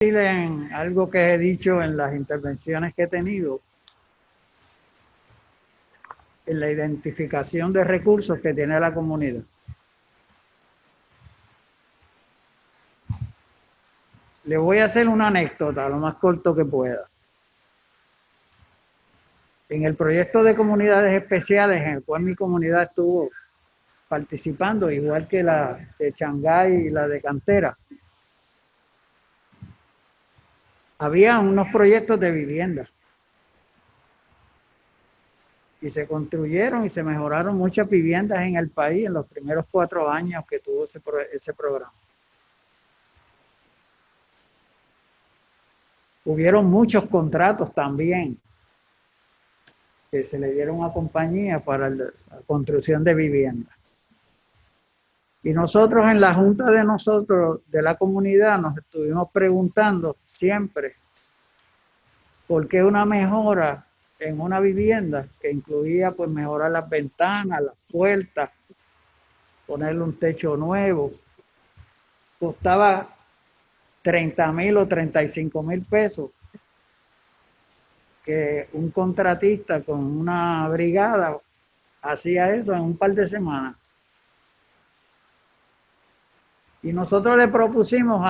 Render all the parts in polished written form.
En algo que he dicho en las intervenciones que he tenido, en la identificación de recursos que tiene la comunidad. Le voy a hacer una anécdota, lo más corto que pueda. En el proyecto de comunidades especiales, en el cual mi comunidad estuvo participando, igual que la de Changay y la de Cantera, había unos proyectos de vivienda. Y se construyeron y se mejoraron muchas viviendas en el país en los primeros 4 años que tuvo ese programa. Hubieron muchos contratos también que se le dieron a compañías para la construcción de viviendas. Y nosotros en la junta de nosotros, de la comunidad, nos estuvimos preguntando siempre por qué una mejora en una vivienda que incluía pues mejorar las ventanas, las puertas, ponerle un techo nuevo, costaba 30,000 o 35,000 pesos, que un contratista con una brigada hacía eso en un par de semanas. Y nosotros le propusimos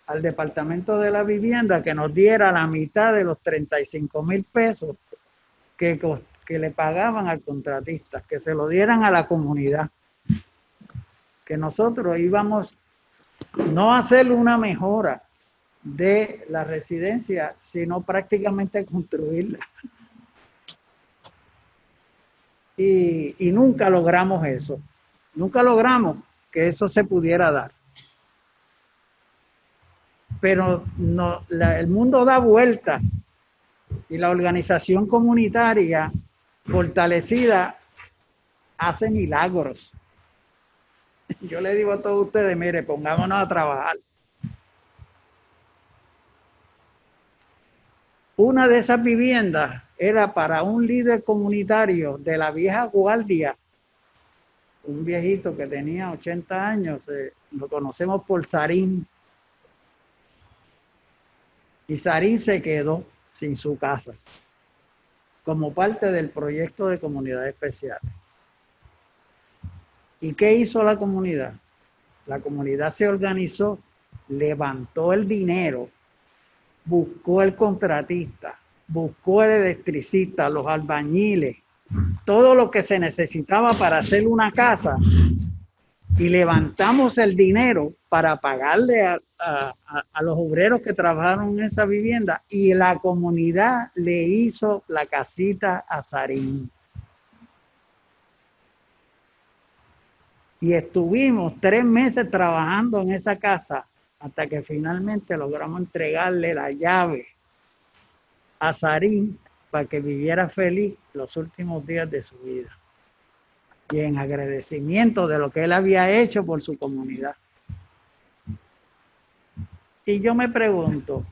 al Departamento de la Vivienda que nos diera la mitad de los 35,000 pesos que le pagaban al contratista, que se lo dieran a la comunidad. Que nosotros íbamos no a hacer una mejora de la residencia, sino prácticamente construirla. Y nunca logramos eso. Nunca logramos que eso se pudiera dar. Pero no, el mundo da vuelta y la organización comunitaria fortalecida hace milagros. Yo le digo a todos ustedes, mire, pongámonos a trabajar. Una de esas viviendas era para un líder comunitario de la vieja guardia, un viejito que tenía 80 años, lo conocemos por Sarín. Y Sarín se quedó sin su casa, como parte del proyecto de comunidades especiales. ¿Y qué hizo la comunidad? La comunidad se organizó, levantó el dinero, buscó el contratista, buscó el electricista, los albañiles, todo lo que se necesitaba para hacer una casa, y levantamos el dinero para pagarle a los obreros que trabajaron en esa vivienda, y la comunidad le hizo la casita a Sarín. Y estuvimos 3 meses trabajando en esa casa hasta que finalmente logramos entregarle la llave a Sarín para que viviera feliz los últimos días de su vida. Y en agradecimiento de lo que él había hecho por su comunidad. Y yo me pregunto,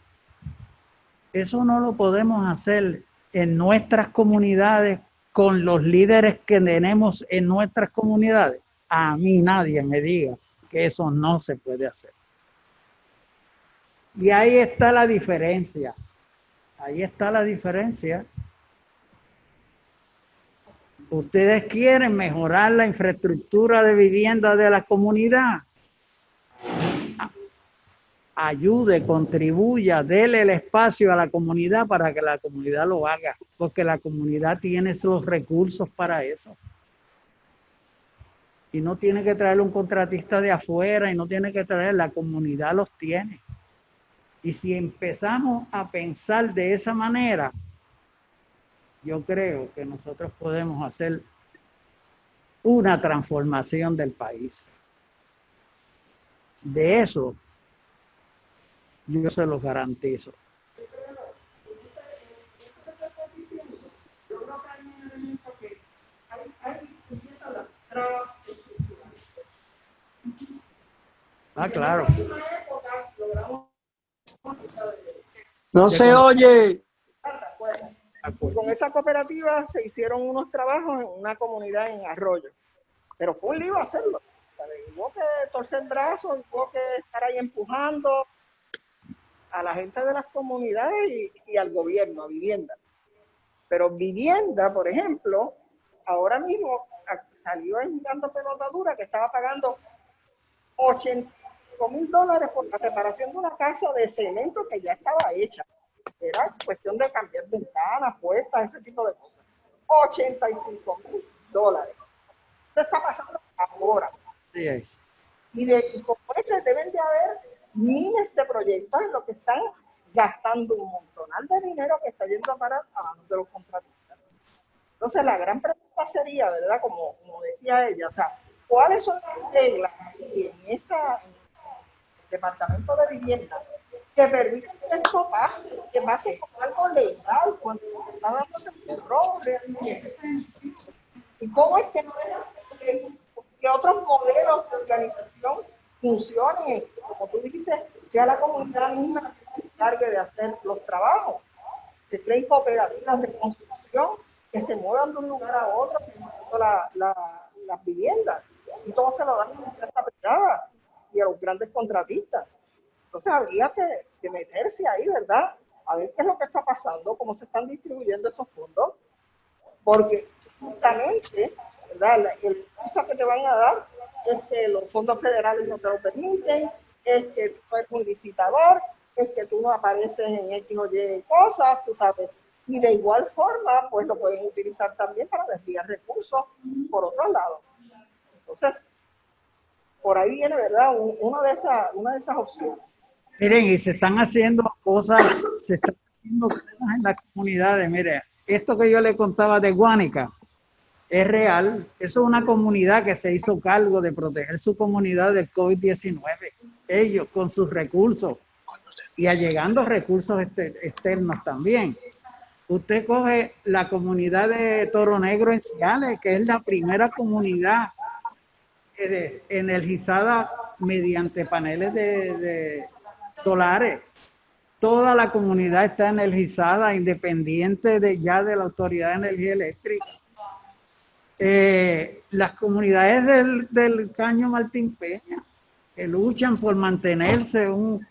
¿eso no lo podemos hacer en nuestras comunidades con los líderes que tenemos en nuestras comunidades? A mí nadie me diga que eso no se puede hacer. Y ahí está la diferencia. Ahí está la diferencia. Ustedes quieren mejorar la infraestructura de vivienda de la comunidad. Ayude, contribuya, dele el espacio a la comunidad para que la comunidad lo haga, porque la comunidad tiene los recursos para eso. Y no tiene que traer un contratista de afuera, y no tiene que traer, la comunidad los tiene. Y si empezamos a pensar de esa manera, yo creo que nosotros podemos hacer una transformación del país. De eso yo se los garantizo. Yo creo que hay un elemento que empieza las trabas estructurales. Ah, claro. No se oye. Con esa cooperativa se hicieron unos trabajos en una comunidad en Arroyo, pero fue un lío hacerlo. Hubo que torcer brazos, hubo que estar ahí empujando, a la gente de las comunidades y al gobierno, a vivienda. Pero vivienda, por ejemplo, ahora mismo salió en Dando Pelota Dura que estaba pagando $85,000 por la reparación de una casa de cemento que ya estaba hecha. Era cuestión de cambiar ventanas, puertas, ese tipo de cosas. $85,000. Eso está pasando ahora. Sí es. Y como ese deben de haber miles de proyectos en los que están gastando un montonal de dinero que está yendo a parar a manos de los contratistas. Entonces la gran pregunta sería, ¿verdad? Como decía ella, o sea, ¿cuáles son las reglas en el Departamento de Vivienda que permiten que esto pase, que pase como algo legal cuando está dándose un error realmente? ¿Y cómo es que otros modelos de organización funcionen? Como tú dices, sea la comunidad misma que se encargue de hacer los trabajos, se creen cooperativas de construcción que se muevan de un lugar a otro, las viviendas, y todo se lo dan a la empresa privada y a los grandes contratistas. Entonces habría que meterse ahí, ¿verdad? A ver qué es lo que está pasando, cómo se están distribuyendo esos fondos, porque justamente, ¿verdad? El cosa que te van a dar es que los fondos federales no te lo permiten, es que tú eres un licitador, es que tú no apareces en X o Y cosas, tú sabes. Y de igual forma, pues lo pueden utilizar también para desviar recursos por otro lado. Entonces, por ahí viene, ¿verdad? Una de esas opciones. Miren, y se están haciendo cosas en las comunidades. Mire, esto que yo le contaba de Guánica es real. Eso es una comunidad que se hizo cargo de proteger su comunidad del COVID-19. Ellos con sus recursos y allegando recursos externos también. Usted coge la comunidad de Toro Negro en Ciales, que es la primera comunidad energizada mediante paneles de solares. Toda la comunidad está energizada, independiente de la Autoridad de Energía Eléctrica. Las comunidades del Caño Martín Peña, que luchan por mantenerse un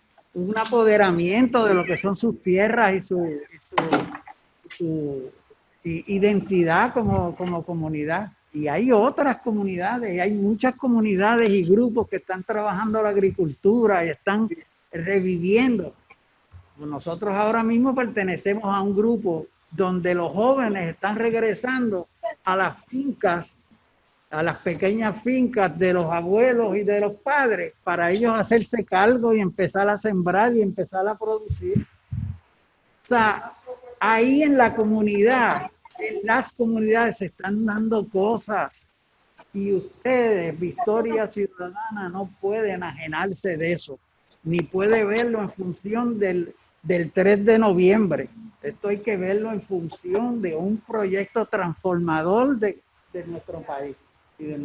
apoderamiento de lo que son sus tierras y su identidad como comunidad. Y hay otras comunidades, y hay muchas comunidades y grupos que están trabajando la agricultura y están reviviendo. Nosotros ahora mismo pertenecemos a un grupo donde los jóvenes están regresando a las fincas, a las pequeñas fincas de los abuelos y de los padres, para ellos hacerse cargo y empezar a sembrar y empezar a producir. O sea, ahí en la comunidad, en las comunidades se están dando cosas y ustedes, Victoria Ciudadana, no pueden enajenarse de eso, ni puede verlo en función del 3 de noviembre. Esto hay que verlo en función de un proyecto transformador de nuestro país y de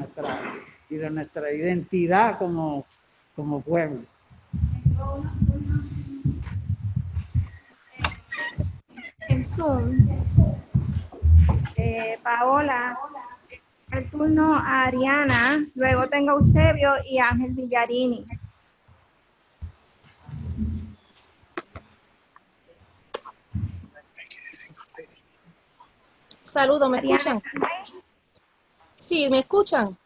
nuestra identidad como pueblo. El Zoom. Paola, el turno a Ariana, luego tengo a Eusebio y Ángel Villarini. Saludos, ¿me escuchan? Sí, ¿me escuchan?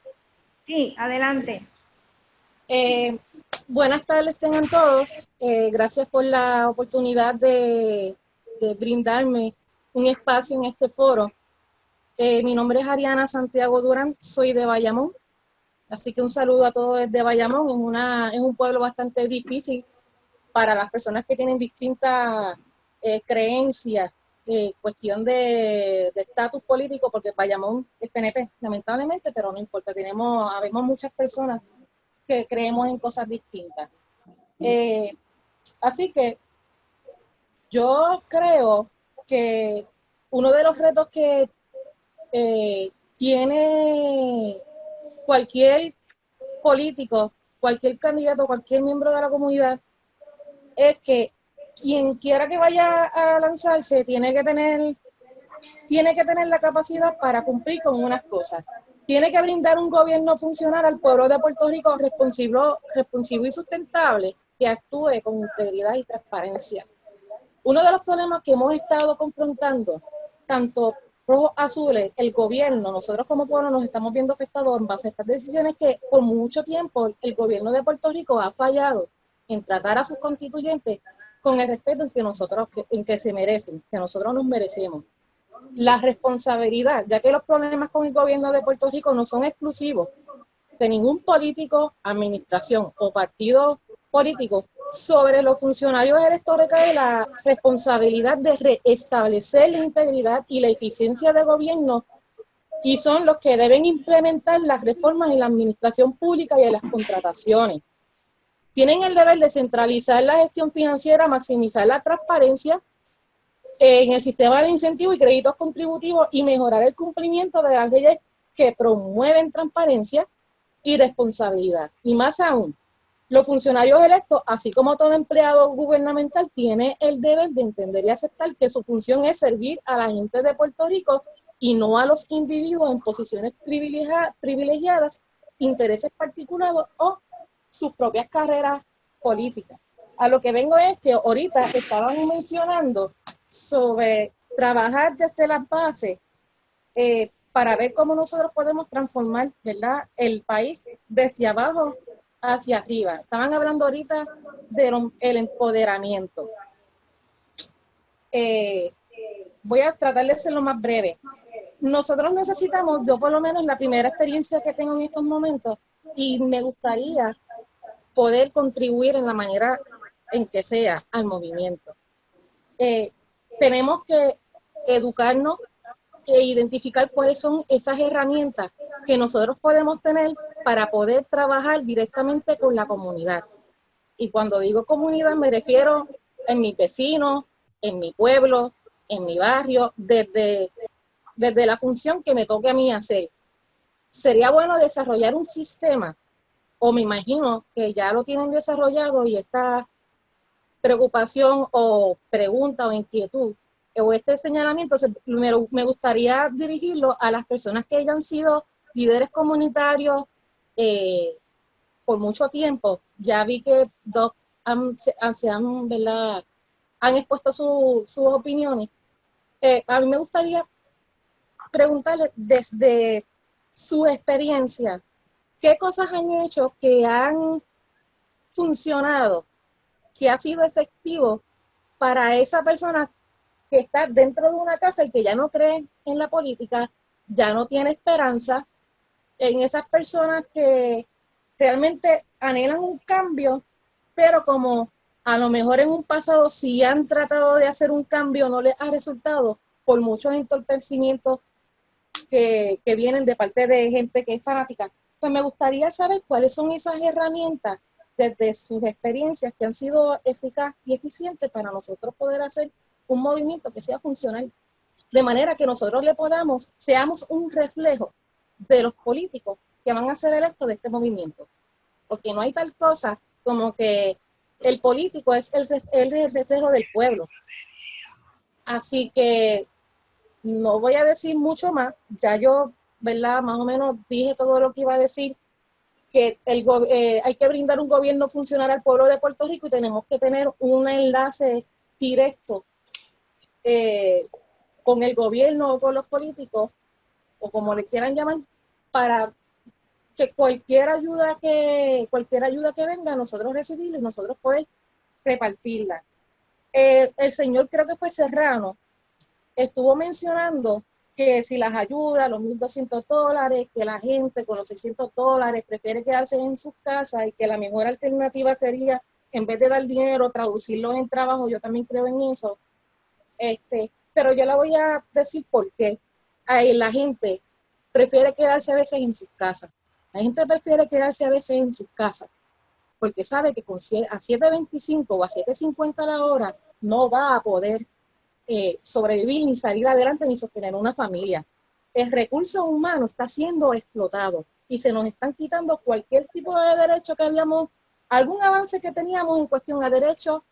Sí, adelante. Buenas tardes tengan todos. Gracias por la oportunidad de brindarme un espacio en este foro. Mi nombre es Ariana Santiago Durán, soy de Bayamón, así que un saludo a todos desde Bayamón. Es un pueblo bastante difícil para las personas que tienen distintas creencias, cuestión de estatus político, porque Bayamón es PNP, lamentablemente, pero no importa, habemos muchas personas que creemos en cosas distintas. Así que yo creo que uno de los retos que tiene cualquier político, cualquier candidato, cualquier miembro de la comunidad, es que quien quiera que vaya a lanzarse tiene que tener la capacidad para cumplir con unas cosas. Tiene que brindar un gobierno funcional al pueblo de Puerto Rico responsivo y sustentable, que actúe con integridad y transparencia. Uno de los problemas que hemos estado confrontando, tanto rojos, azules, el gobierno, nosotros como pueblo nos estamos viendo afectados en base a estas decisiones que por mucho tiempo el gobierno de Puerto Rico ha fallado en tratar a sus constituyentes con el respeto en que se merecen, que nosotros nos merecemos. La responsabilidad, ya que los problemas con el gobierno de Puerto Rico no son exclusivos de ningún político, administración o partido político, sobre los funcionarios electorales cae la responsabilidad de restablecer la integridad y la eficiencia de gobierno, y son los que deben implementar las reformas en la administración pública y en las contrataciones. Tienen el deber de centralizar la gestión financiera, maximizar la transparencia en el sistema de incentivos y créditos contributivos y mejorar el cumplimiento de las leyes que promueven transparencia y responsabilidad. Y más aún, los funcionarios electos, así como todo empleado gubernamental, tiene el deber de entender y aceptar que su función es servir a la gente de Puerto Rico y no a los individuos en posiciones privilegiadas, intereses particulares o sus propias carreras políticas. A lo que vengo es que ahorita estaban mencionando sobre trabajar desde las bases para ver cómo nosotros podemos transformar, ¿verdad?, el país desde abajo hacia arriba. Estaban hablando ahorita del empoderamiento. Voy a tratar de ser lo más breve. Nosotros necesitamos, yo por lo menos la primera experiencia que tengo en estos momentos, y me gustaría poder contribuir en la manera en que sea al movimiento. Tenemos que educarnos e identificar cuáles son esas herramientas que nosotros podemos tener para poder trabajar directamente con la comunidad. Y cuando digo comunidad me refiero en mis vecinos, en mi pueblo, en mi barrio, desde la función que me toque a mí hacer. Sería bueno desarrollar un sistema, o me imagino que ya lo tienen desarrollado, y esta preocupación o pregunta o inquietud o este señalamiento me gustaría dirigirlo a las personas que hayan sido líderes comunitarios por mucho tiempo. Ya vi que dos ¿verdad?, han expuesto sus opiniones. A mí me gustaría preguntarle desde su experiencia, ¿qué cosas han hecho que han funcionado, que ha sido efectivo para esa persona que está dentro de una casa y que ya no cree en la política, ya no tiene esperanza, en esas personas que realmente anhelan un cambio, pero como a lo mejor en un pasado si han tratado de hacer un cambio no les ha resultado por muchos entorpecimientos que vienen de parte de gente que es fanática? Pues me gustaría saber cuáles son esas herramientas desde sus experiencias que han sido eficaces y eficientes para nosotros poder hacer un movimiento que sea funcional, de manera que nosotros seamos un reflejo de los políticos que van a ser electos de este movimiento. Porque no hay tal cosa como que el político es el reflejo del pueblo. Así que no voy a decir mucho más, ya yo, ¿verdad?, más o menos dije todo lo que iba a decir, que hay que brindar un gobierno funcional al pueblo de Puerto Rico y tenemos que tener un enlace directo con el gobierno o con los políticos, o como le quieran llamar, para que cualquier ayuda que venga, nosotros recibirla y nosotros poder repartirla. El señor, creo que fue Serrano, estuvo mencionando que si las ayudas, los $1,200, que la gente con los $600 prefiere quedarse en sus casas y que la mejor alternativa sería, en vez de dar dinero, traducirlos en trabajo. Yo también creo en eso. Pero yo le voy a decir por qué. La gente prefiere quedarse a veces en sus casas. La gente prefiere quedarse a veces en sus casas porque sabe que a 7.25 o a 7.50 la hora no va a poder sobrevivir, ni salir adelante, ni sostener una familia. El recurso humano está siendo explotado y se nos están quitando cualquier tipo de derecho que algún avance que teníamos en cuestión a derechos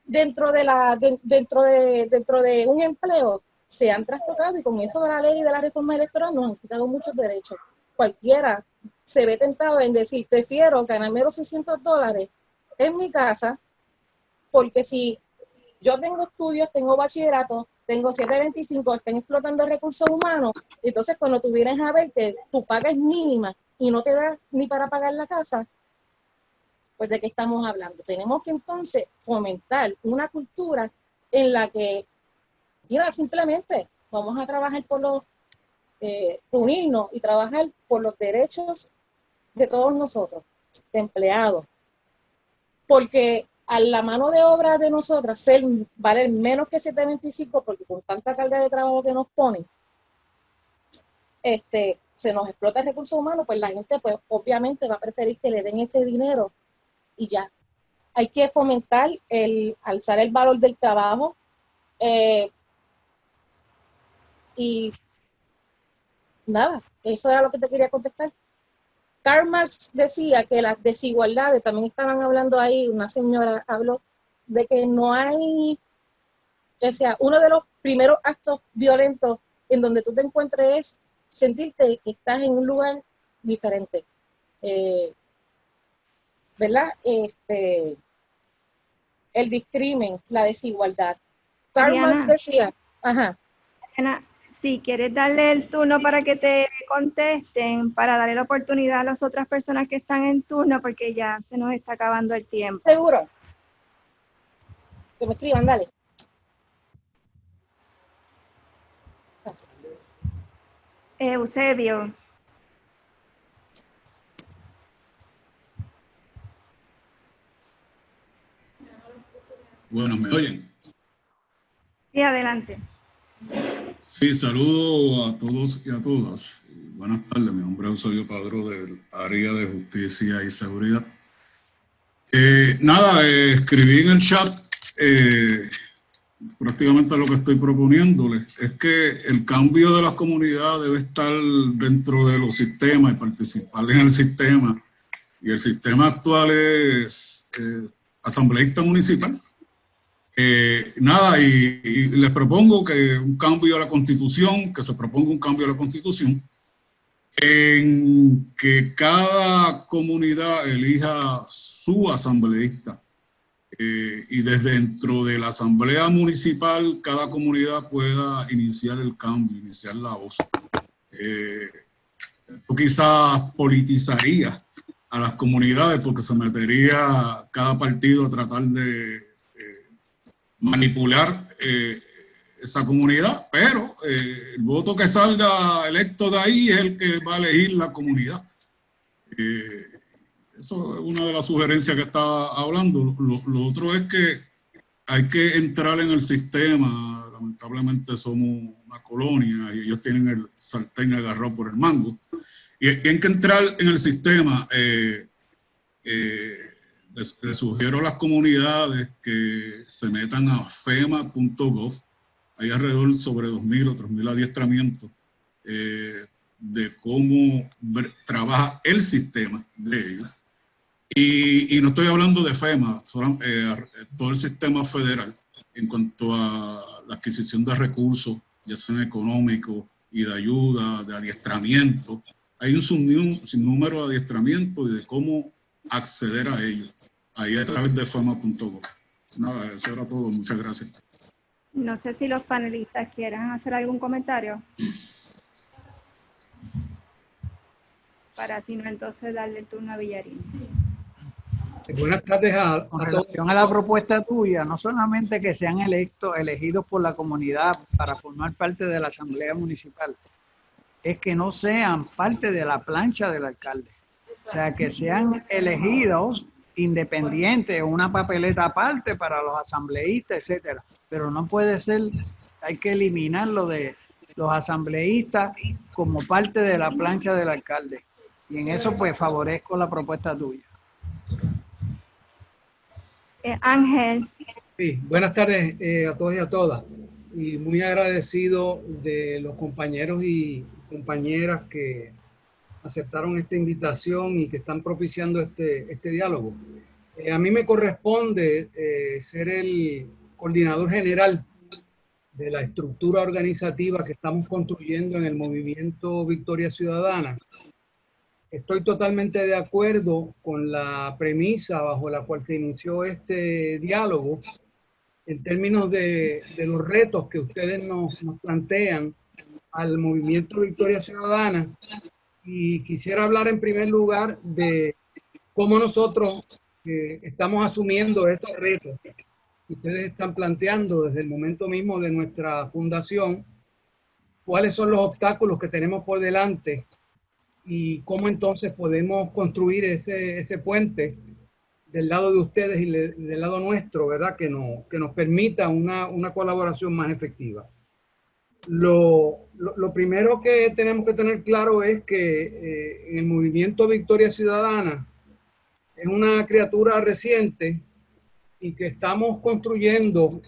dentro de un empleo, se han trastocado, y con eso de la ley y de la reforma electoral nos han quitado muchos derechos. Cualquiera se ve tentado en decir, prefiero ganarme los $600 en mi casa, porque si yo tengo estudios, tengo bachillerato, tengo 725, estén explotando recursos humanos, entonces cuando tú vienes a ver que tu paga es mínima y no te da ni para pagar la casa, pues ¿de qué estamos hablando? Tenemos que entonces fomentar una cultura en la que, mira, simplemente vamos a trabajar por los, unirnos y trabajar por los derechos de todos nosotros, de empleados, porque a la mano de obra de nosotras ser valer menos que 725, porque con tanta carga de trabajo que nos ponen, se nos explota el recurso humano, pues la gente pues obviamente va a preferir que le den ese dinero y ya. Hay que fomentar alzar el valor del trabajo, y nada, eso era lo que te quería contestar. Karl Marx decía que las desigualdades, también estaban hablando ahí, una señora habló de que no hay, o sea, uno de los primeros actos violentos en donde tú te encuentres es sentirte que estás en un lugar diferente. ¿Verdad? El discrimen, la desigualdad. Karl Marx decía, ajá. Ariana, si quieres darle el turno para que te contesten, para darle la oportunidad a las otras personas que están en turno, porque ya se nos está acabando el tiempo. ¿Seguro? Que me escriban, dale. Eusebio. Bueno, ¿me oyen? Sí, adelante. Sí, saludo a todos y a todas. Buenas tardes, mi nombre es Eusebio Padrón del Área de Justicia y Seguridad. Escribí en el chat prácticamente lo que estoy proponiéndoles. Es que el cambio de las comunidades debe estar dentro de los sistemas y participar en el sistema. Y el sistema actual es asambleísta municipal. Y les propongo que un cambio a la Constitución, que se proponga un cambio a la Constitución, en que cada comunidad elija su asambleísta. Y desde dentro de la asamblea municipal, cada comunidad pueda iniciar el cambio, iniciar la voz. Esto quizás politizaría a las comunidades porque se metería cada partido a tratar de manipular esa comunidad, pero el voto que salga electo de ahí es el que va a elegir la comunidad. Eso es una de las sugerencias que estaba hablando. Lo otro es que hay que entrar en el sistema. Lamentablemente somos una colonia y ellos tienen el sartén agarrado por el mango. Y hay que entrar en el sistema. Les sugiero a las comunidades que se metan a fema.gov. Hay alrededor sobre 2.000 o 3.000 adiestramientos de cómo trabaja el sistema de ellos. Y no estoy hablando de FEMA, todo el sistema federal en cuanto a la adquisición de recursos, ya sean económicos y de ayuda, de adiestramiento. Hay un sinnúmero de adiestramientos y de cómo acceder a ellos, ahí a través de fema.gov. Nada, eso era todo. Muchas gracias. No sé si los panelistas quieran hacer algún comentario. Para si no, entonces darle el turno a Villarín. Buenas tardes a Con relación a la propuesta tuya, no solamente que sean elegidos por la comunidad para formar parte de la asamblea municipal, es que no sean parte de la plancha del alcalde. O sea, que sean elegidos independientes, una papeleta aparte para los asambleístas, etcétera. Pero no puede ser, hay que eliminarlo de los asambleístas como parte de la plancha del alcalde. Y en eso pues favorezco la propuesta tuya. Ángel. Sí, buenas tardes a todos y a todas. Y muy agradecido de los compañeros y compañeras que aceptaron esta invitación y que están propiciando este diálogo. A mí me corresponde ser el coordinador general de la estructura organizativa que estamos construyendo en el movimiento Victoria Ciudadana. estoy totalmente de acuerdo con la premisa bajo la cual se inició este diálogo en términos de los retos que ustedes nos plantean al movimiento Victoria Ciudadana. Y quisiera hablar en primer lugar de cómo nosotros estamos asumiendo esos retos que ustedes están planteando desde el momento mismo de nuestra fundación, cuáles son los obstáculos que tenemos por delante y cómo entonces podemos construir ese puente del lado de ustedes y del lado nuestro, ¿verdad? Que nos permita una colaboración más efectiva. Lo primero que tenemos que tener claro es que en el movimiento Victoria Ciudadana es una criatura reciente y que estamos construyendo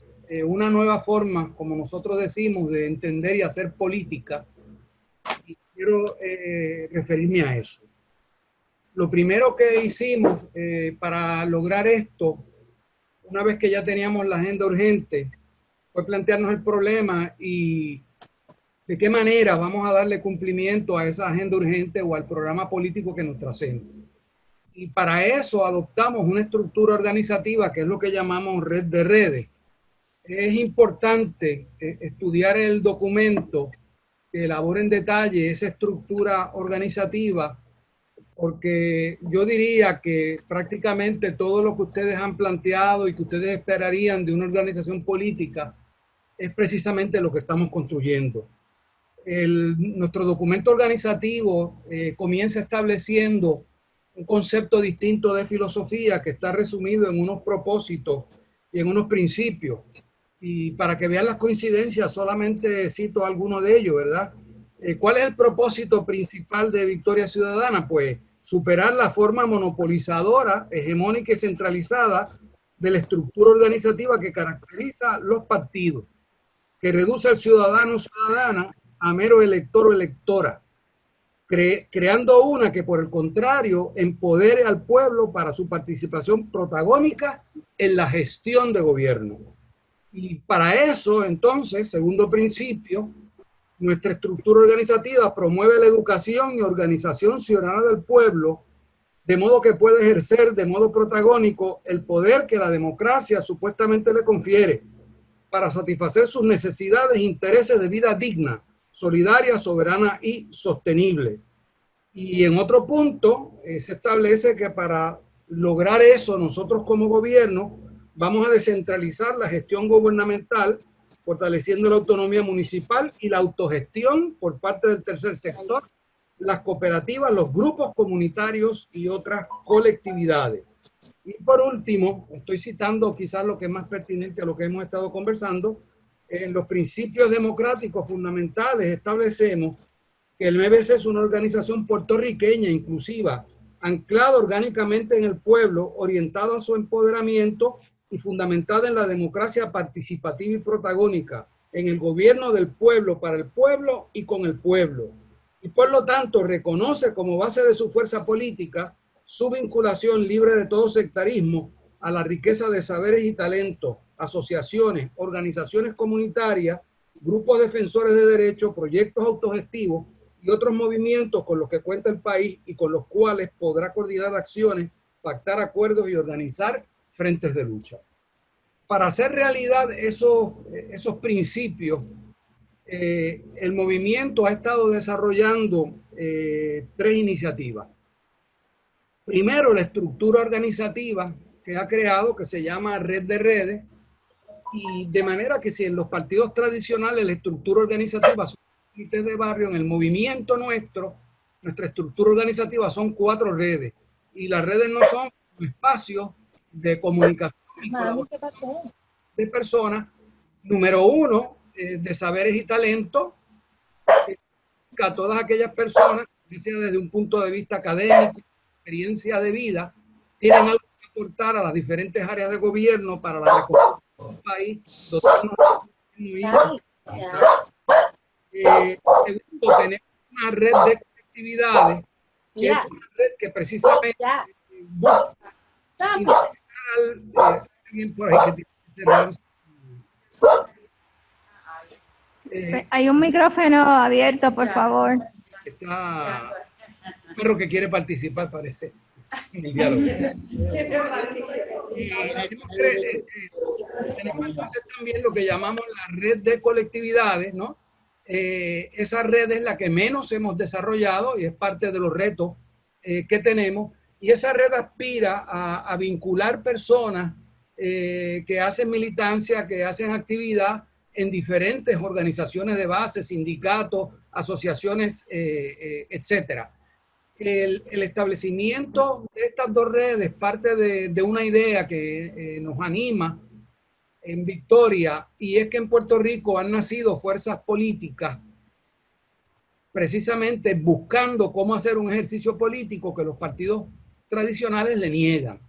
una nueva forma, como nosotros decimos, de entender y hacer política. Y quiero referirme a eso. Lo primero que hicimos para lograr esto, una vez que ya teníamos la agenda urgente, fue plantearnos el problema y de qué manera vamos a darle cumplimiento a esa agenda urgente o al programa político que nos trascende. Y para eso adoptamos una estructura organizativa que es lo que llamamos red de redes. Es importante estudiar el documento que elabora en detalle esa estructura organizativa, porque yo diría que prácticamente todo lo que ustedes han planteado y que ustedes esperarían de una organización política es precisamente lo que estamos construyendo. Nuestro documento organizativo comienza estableciendo un concepto distinto de filosofía que está resumido en unos propósitos y en unos principios. Y para que vean las coincidencias, solamente cito alguno de ellos, ¿verdad? ¿Cuál es el propósito principal de Victoria Ciudadana? Pues superar la forma monopolizadora, hegemónica y centralizada de la estructura organizativa que caracteriza los partidos, que reduce al ciudadano o ciudadana a mero elector o electora, creando una que por el contrario empodere al pueblo para su participación protagónica en la gestión de gobierno. Y para eso, entonces, segundo principio, nuestra estructura organizativa promueve la educación y organización ciudadana del pueblo, de modo que puede ejercer de modo protagónico el poder que la democracia supuestamente le confiere para satisfacer sus necesidades e intereses de vida digna, solidaria, soberana y sostenible. Y en otro punto se establece que para lograr eso nosotros como gobierno vamos a descentralizar la gestión gubernamental, fortaleciendo la autonomía municipal y la autogestión por parte del tercer sector, las cooperativas, los grupos comunitarios y otras colectividades. Y por último, estoy citando quizás lo que es más pertinente a lo que hemos estado conversando, en los principios democráticos fundamentales establecemos que el MBC es una organización puertorriqueña inclusiva, anclada orgánicamente en el pueblo, orientada a su empoderamiento y fundamentada en la democracia participativa y protagónica, en el gobierno del pueblo, para el pueblo y con el pueblo. Y por lo tanto reconoce como base de su fuerza política su vinculación libre de todo sectarismo a la riqueza de saberes y talentos, asociaciones, organizaciones comunitarias, grupos defensores de derechos, proyectos autogestivos y otros movimientos con los que cuenta el país y con los cuales podrá coordinar acciones, pactar acuerdos y organizar frentes de lucha. Para hacer realidad esos principios, el movimiento ha estado desarrollando 3 iniciativas. Primero, la estructura organizativa que ha creado, que se llama Red de Redes, y de manera que si en los partidos tradicionales la estructura organizativa son comités de barrio, en el movimiento nuestra estructura organizativa son 4 redes, y las redes no son espacios de comunicación y colaboración de personas. Número 1, de saberes y talentos, a todas aquellas personas, que sea desde un punto de vista académico, experiencia de vida, tienen algo que aportar a las diferentes áreas de gobierno para la reconstrucción del país. Segundo, tenemos una red de actividades, que es una red que precisamente busca por ahí que hay un micrófono abierto, por favor. Está perro que quiere participar, parece, en el diálogo. Tenemos entonces también lo que llamamos la red de colectividades, ¿no? Esa red es la que menos hemos desarrollado y es parte de los retos que tenemos. Y esa red aspira a vincular personas que hacen militancia, que hacen actividad en diferentes organizaciones de base, sindicatos, asociaciones, etcétera. El establecimiento de estas dos redes parte de una idea que nos anima en Victoria, y es que en Puerto Rico han nacido fuerzas políticas precisamente buscando cómo hacer un ejercicio político que los partidos tradicionales le niegan.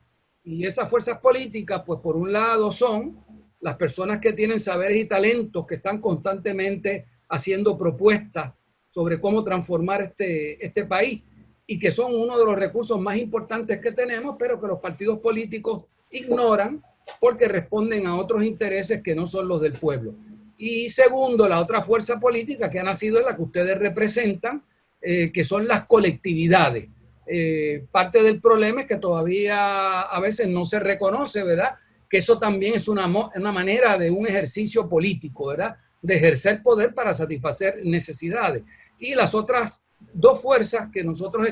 Y esas fuerzas políticas, pues por un lado son las personas que tienen saberes y talentos, que están constantemente haciendo propuestas sobre cómo transformar este país, y que son uno de los recursos más importantes que tenemos, pero que los partidos políticos ignoran porque responden a otros intereses que no son los del pueblo. Y segundo, la otra fuerza política que ha nacido es la que ustedes representan, que son las colectividades. Parte del problema es que todavía a veces no se reconoce, ¿verdad?, que eso también es una manera de un ejercicio político, ¿verdad?, de ejercer poder para satisfacer necesidades. Y las otras dos fuerzas que nosotros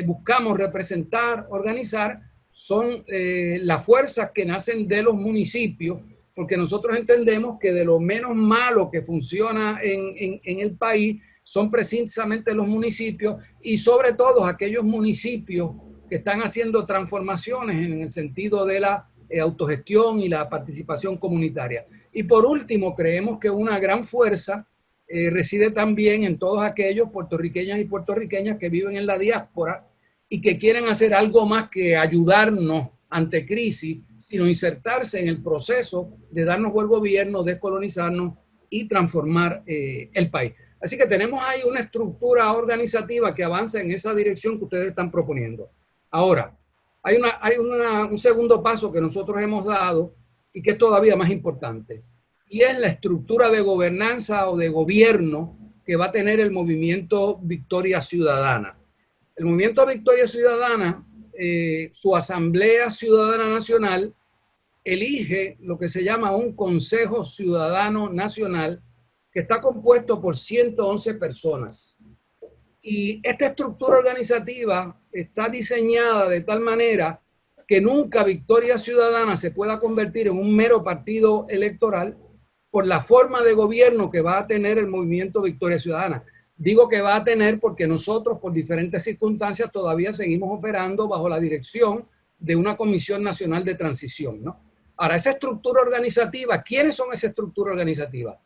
buscamos representar, organizar, son las fuerzas que nacen de los municipios, porque nosotros entendemos que de lo menos malo que funciona en el país son precisamente los municipios, y sobre todo aquellos municipios que están haciendo transformaciones en el sentido de la autogestión y la participación comunitaria. Y por último, creemos que una gran fuerza reside también en todos aquellos puertorriqueños y puertorriqueñas que viven en la diáspora y que quieren hacer algo más que ayudarnos ante crisis, sino insertarse en el proceso de darnos buen gobierno, descolonizarnos y transformar el país. Así que tenemos ahí una estructura organizativa que avanza en esa dirección que ustedes están proponiendo. Ahora, hay un segundo paso que nosotros hemos dado y que es todavía más importante, y es la estructura de gobernanza o de gobierno que va a tener el movimiento Victoria Ciudadana. El movimiento Victoria Ciudadana, su Asamblea Ciudadana Nacional, elige lo que se llama un Consejo Ciudadano Nacional, que está compuesto por 111 personas. Y esta estructura organizativa está diseñada de tal manera que nunca Victoria Ciudadana se pueda convertir en un mero partido electoral por la forma de gobierno que va a tener el movimiento Victoria Ciudadana. Digo que va a tener porque nosotros, por diferentes circunstancias, todavía seguimos operando bajo la dirección de una Comisión Nacional de Transición, ¿no? Ahora, esa estructura organizativa, ¿quiénes son esa estructura organizativa?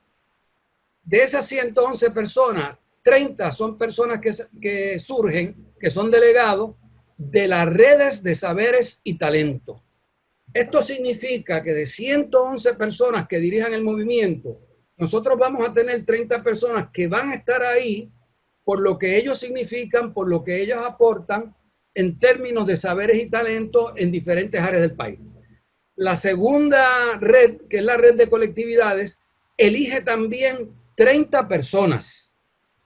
De esas 111 personas, 30 son personas que surgen, que son delegados de las redes de saberes y talentos. Esto significa que de 111 personas que dirijan el movimiento, nosotros vamos a tener 30 personas que van a estar ahí por lo que ellos significan, por lo que ellos aportan en términos de saberes y talentos en diferentes áreas del país. La segunda red, que es la red de colectividades, elige también 30 personas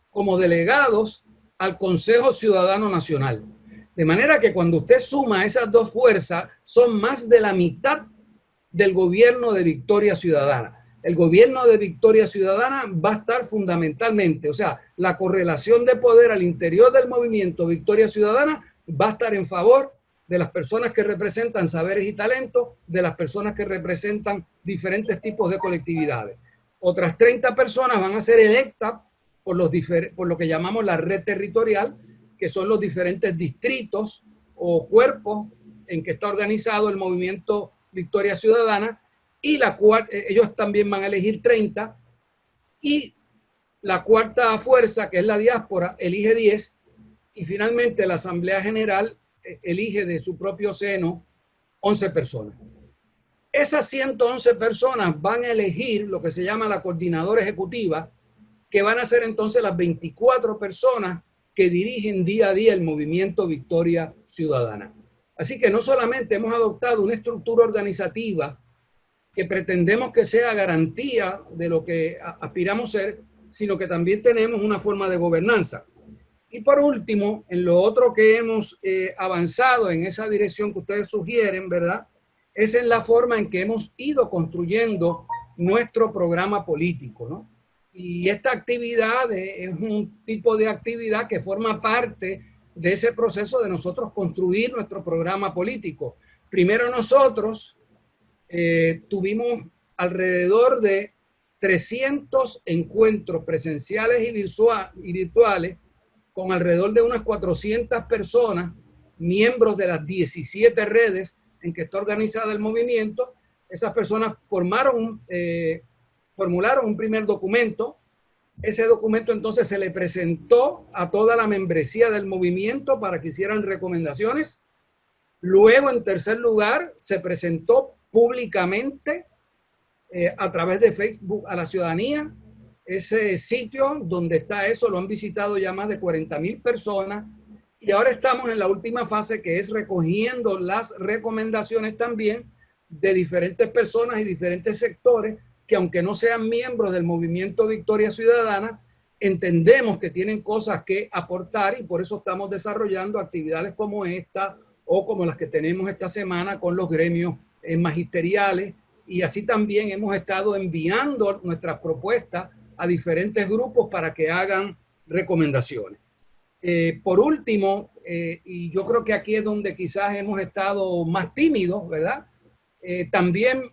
como delegados al Consejo Ciudadano Nacional. De manera que cuando usted suma esas dos fuerzas, son más de la mitad del gobierno de Victoria Ciudadana. El gobierno de Victoria Ciudadana va a estar fundamentalmente, o sea, la correlación de poder al interior del movimiento Victoria Ciudadana va a estar en favor de las personas que representan saberes y talentos, de las personas que representan diferentes tipos de colectividades. Otras 30 personas van a ser electas por lo que llamamos la red territorial, que son los diferentes distritos o cuerpos en que está organizado el movimiento Victoria Ciudadana, y ellos también van a elegir 30, y la cuarta fuerza, que es la diáspora, elige 10, y finalmente la Asamblea General elige de su propio seno 11 personas. Esas 111 personas van a elegir lo que se llama la coordinadora ejecutiva, que van a ser entonces las 24 personas que dirigen día a día el movimiento Victoria Ciudadana. Así que no solamente hemos adoptado una estructura organizativa que pretendemos que sea garantía de lo que aspiramos a ser, sino que también tenemos una forma de gobernanza. Y por último, en lo otro que hemos avanzado en esa dirección que ustedes sugieren, ¿verdad? Es en la forma en que hemos ido construyendo nuestro programa político, ¿no? Y esta actividad es un tipo de actividad que forma parte de ese proceso de nosotros construir nuestro programa político. Primero nosotros tuvimos alrededor de 300 encuentros presenciales y virtuales con alrededor de unas 400 personas, miembros de las 17 redes en que está organizado el movimiento. Esas personas formularon un primer documento. Ese documento entonces se le presentó a toda la membresía del movimiento para que hicieran recomendaciones. Luego, en tercer lugar, se presentó públicamente a través de Facebook a la ciudadanía. Ese sitio donde está eso lo han visitado ya más de 40,000 personas. Y ahora estamos en la última fase, que es recogiendo las recomendaciones también de diferentes personas y diferentes sectores que, aunque no sean miembros del movimiento Victoria Ciudadana, entendemos que tienen cosas que aportar, y por eso estamos desarrollando actividades como esta o como las que tenemos esta semana con los gremios magisteriales. Y así también hemos estado enviando nuestras propuestas a diferentes grupos para que hagan recomendaciones. Por último, y yo creo que aquí es donde quizás hemos estado más tímidos, ¿verdad? También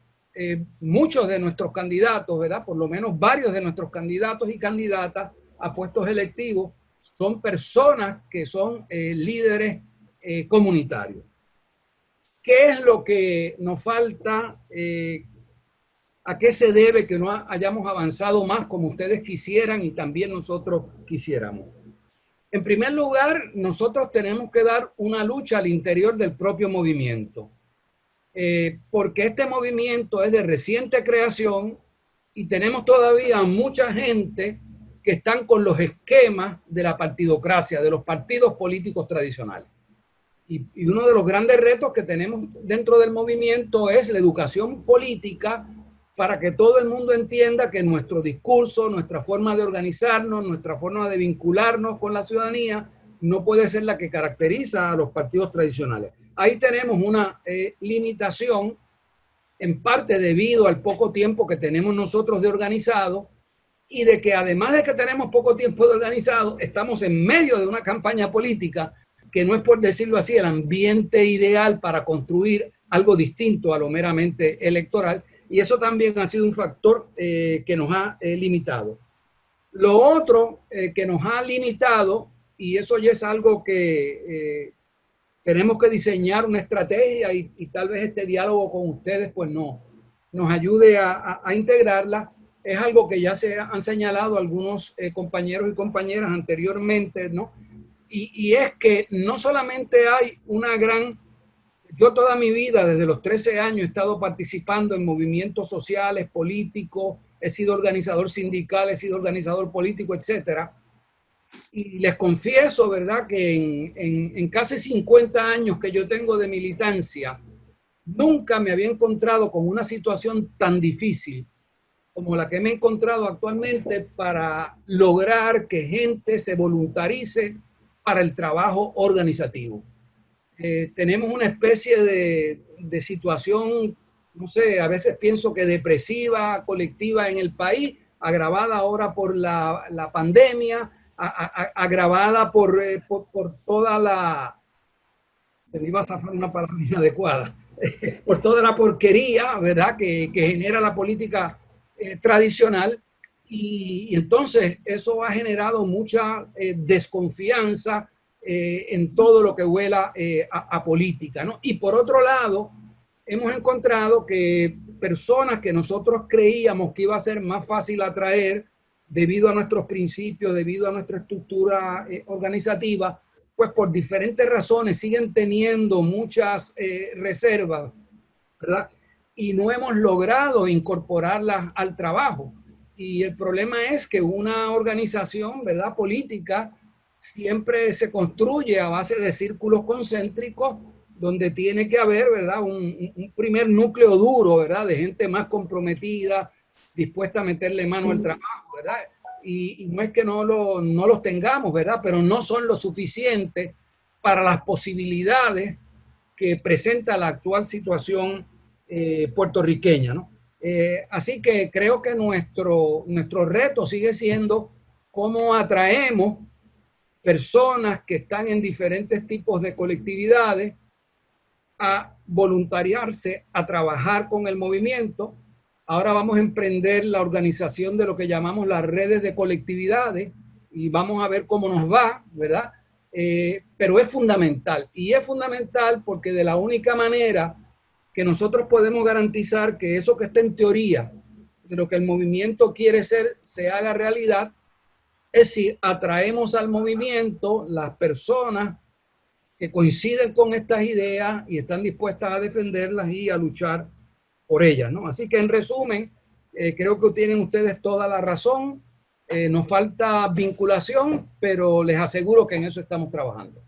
muchos de nuestros candidatos, ¿verdad? Por lo menos varios de nuestros candidatos y candidatas a puestos electivos son personas que son líderes comunitarios. ¿Qué es lo que nos falta? ¿A qué se debe que no hayamos avanzado más como ustedes quisieran y también nosotros quisiéramos? En primer lugar, nosotros tenemos que dar una lucha al interior del propio movimiento, porque este movimiento es de reciente creación y tenemos todavía mucha gente que están con los esquemas de la partidocracia, de los partidos políticos tradicionales. Y uno de los grandes retos que tenemos dentro del movimiento es la educación política, para que todo el mundo entienda que nuestro discurso, nuestra forma de organizarnos, nuestra forma de vincularnos con la ciudadanía no puede ser la que caracteriza a los partidos tradicionales. Ahí tenemos una limitación, en parte debido al poco tiempo que tenemos nosotros de organizado, y de que además de que tenemos poco tiempo de organizado, estamos en medio de una campaña política que no es, por decirlo así, el ambiente ideal para construir algo distinto a lo meramente electoral. Y eso también ha sido un factor que nos ha limitado. Lo otro que nos ha limitado, y eso ya es algo que tenemos que diseñar una estrategia, y tal vez este diálogo con ustedes pues nos ayude a integrarla, es algo que ya se han señalado algunos compañeros y compañeras anteriormente, ¿no? Y es que no solamente hay una gran... Yo toda mi vida, desde los 13 años, he estado participando en movimientos sociales, políticos, he sido organizador sindical, he sido organizador político, etcétera. Y les confieso, ¿verdad?, que en casi 50 años que yo tengo de militancia, nunca me había encontrado con una situación tan difícil como la que me he encontrado actualmente para lograr que gente se voluntarice para el trabajo organizativo. Tenemos una especie de situación, no sé, a veces pienso que depresiva, colectiva en el país, agravada ahora por la pandemia, agravada por toda la... Se me iba a zafar una palabra inadecuada. Por toda la porquería, ¿verdad?, que genera la política tradicional. Y entonces eso ha generado mucha desconfianza en todo lo que huela a política, ¿no? Y por otro lado, hemos encontrado que personas que nosotros creíamos que iba a ser más fácil atraer debido a nuestros principios, debido a nuestra estructura organizativa, pues por diferentes razones siguen teniendo muchas reservas, ¿verdad? Y no hemos logrado incorporarlas al trabajo. Y el problema es que una organización, ¿verdad?, política siempre se construye a base de círculos concéntricos, donde tiene que haber, ¿verdad?, un primer núcleo duro, ¿verdad?, de gente más comprometida, dispuesta a meterle mano al trabajo, ¿verdad? y no es que no los tengamos, ¿verdad? Pero no son lo suficiente para las posibilidades que presenta la actual situación puertorriqueña, ¿no? Así que creo que nuestro reto sigue siendo cómo atraemos personas que están en diferentes tipos de colectividades a voluntariarse, a trabajar con el movimiento. Ahora vamos a emprender la organización de lo que llamamos las redes de colectividades y vamos a ver cómo nos va, ¿verdad? Pero es fundamental, y es fundamental porque de la única manera que nosotros podemos garantizar que eso que está en teoría, de lo que el movimiento quiere ser, se haga realidad, es si atraemos al movimiento las personas que coinciden con estas ideas y están dispuestas a defenderlas y a luchar por ellas, ¿no? Así que en resumen, creo que tienen ustedes toda la razón. Nos falta vinculación, pero les aseguro que en eso estamos trabajando.